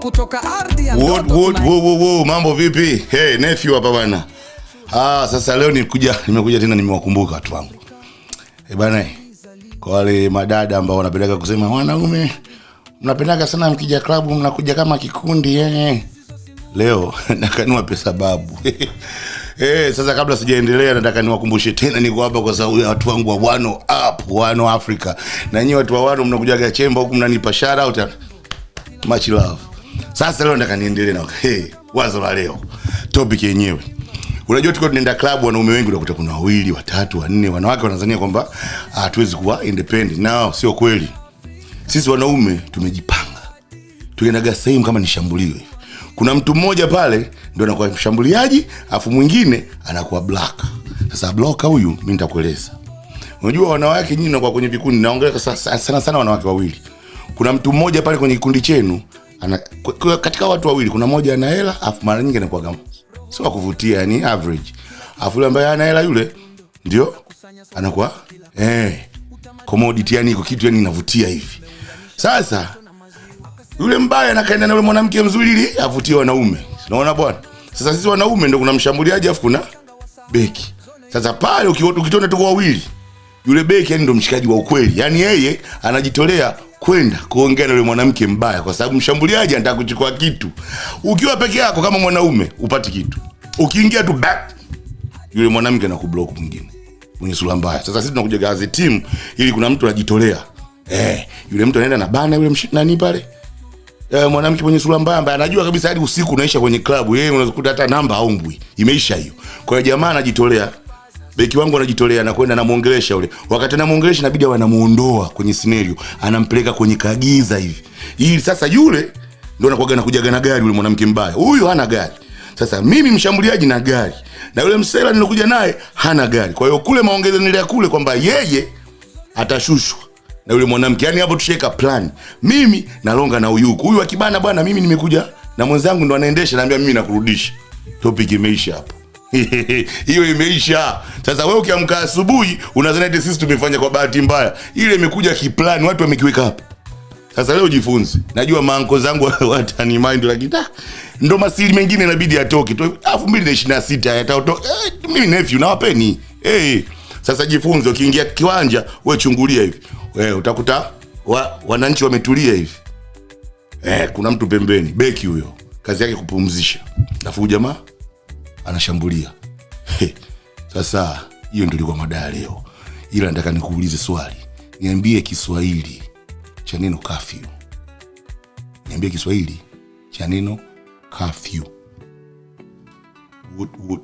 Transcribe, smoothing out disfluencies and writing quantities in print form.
kutoka ardhi ya ndoto. Mambo vipi? Hey, nephew hapa bwana. Sasa leo nimekuja tena nimewakumbuka watu wangu. Bwana, kwa wale madada ambao wanapenda kusema wanaume mnapendanga sana mkija club mnakuja kama kikundi leo nakanua pesa babu. Sasa kabla sijaendelea nataka niwakumbushe tena niko hapa kwa sababu ya watu wangu wa Wano Africa. Na nyinyi watu wa Wano mnakujaga chemba huku mnanipa shout out. Much love. Sasa leo nataka niendelee na wazo la leo. Topic yenyewe. Unajua tuko tunaenda club wanaume wengi unakuta kuna 2, 3, 4, wanawake wanazania kwamba hatuwezi kuwa independent. Nao sio kweli. Sisi wanaume tumejipanga. Tunaenda same kama ni shambulio hivi. Kuna mtu mmoja pale ndio anakuwa mshambuliaji, afu mwingine anakuwa block. Sasa block huyu mimi nitakueleza. Unajua wanawake nyinyi mnakuwa kwenye vikundi, naongelea sana wanawake wawili. Kuna mtu mmoja pale kwenye kikundi chenu, katika watu wawili kuna mmoja ana hela, afu mara nyingi anakuwa kama sio kuvutia, yani average. Afu yule ambaye ana hela yule ndio anakuwa commodity, yani iko kitu yani inavutia hivi. Sasa yule mbaya anakaenda na yule mwanamke mzuri ili avutie wanaume. Unaona bwana? Sasa sisi wanaume ndio kuna mshambuliaji afu kuna beki. Sasa pale ukitona tuko wawili, yule beki yani ndio mshikaji wa ukweli. Yani yeye anajitolea kwenda kuongea na yule mwanamke mbaya kwa sababu mshambuliaji anataka kuchukua kitu. Ukiwa peke yako kama mwanaume upati kitu. Ukiingia tu back, yule mwanamke anakublock mwingine mwenye sura mbaya. Sasa sisi tunakuja gazi team ili kuna mtu anajitolea. Yule mtu anaenda na bana yule nani pale? Mwanamke mwenye sura mbaya ambaye anajua kabisa hadi usiku unaisha kwenye club, yeye unakuta hata namba haumbwi. Imeisha hiyo. Kwa hiyo jamaa anajitolea. Beki wangu anajitolea na kwenda namuongelesha yule. Wakati anamuongelesha inabidi wanamuondoa kwenye scenario, anampeleka kwenye kagiza hivi. Ili sasa yule ndio anakuwa anakuja na gari yule mwanamke mbaya. Huyu hana gari. Sasa mimi mshambuliaji na gari. Na yule msela nilokuja naye hana gari. Kwa hiyo kule maongezo nilea kule kwamba yeye atashushwa na yule mwanamke. Yaani hapo tusheka plan. Mimi nalonga na huyu akibana bwana mimi nimekuja na mwenzangu ndo anaendesha, naambia mimi nakurudisha. Topic imeisha hapo. Hiyo imeisha. Sasa wewe ukiamka asubuhi unadhani eti sisi tumefanya kwa bahati mbaya. Ile imekuja kiplani, watu wamekiweka hapa. Sasa leo jifunze. Najua maanko zangu watani mind lakini ndo masili mengine inabidi atoke. 2026 yataotoka. Mimi nephew nawapeni. Sasa jifunze, ukiingia kiwanja wewe chungulia hivi. Wewe utakuta wananchi wametulia hivi. Kuna mtu pembeni, beki huyo. Kazi yake kupumzisha. Alafu jamaa anashambulia. Sasa hiyo ndio ilikuwa mada leo. Ila nataka nikuulize swali. Niambie Kiswahili cha neno curfew. Niambie Kiswahili cha neno curfew. Wood.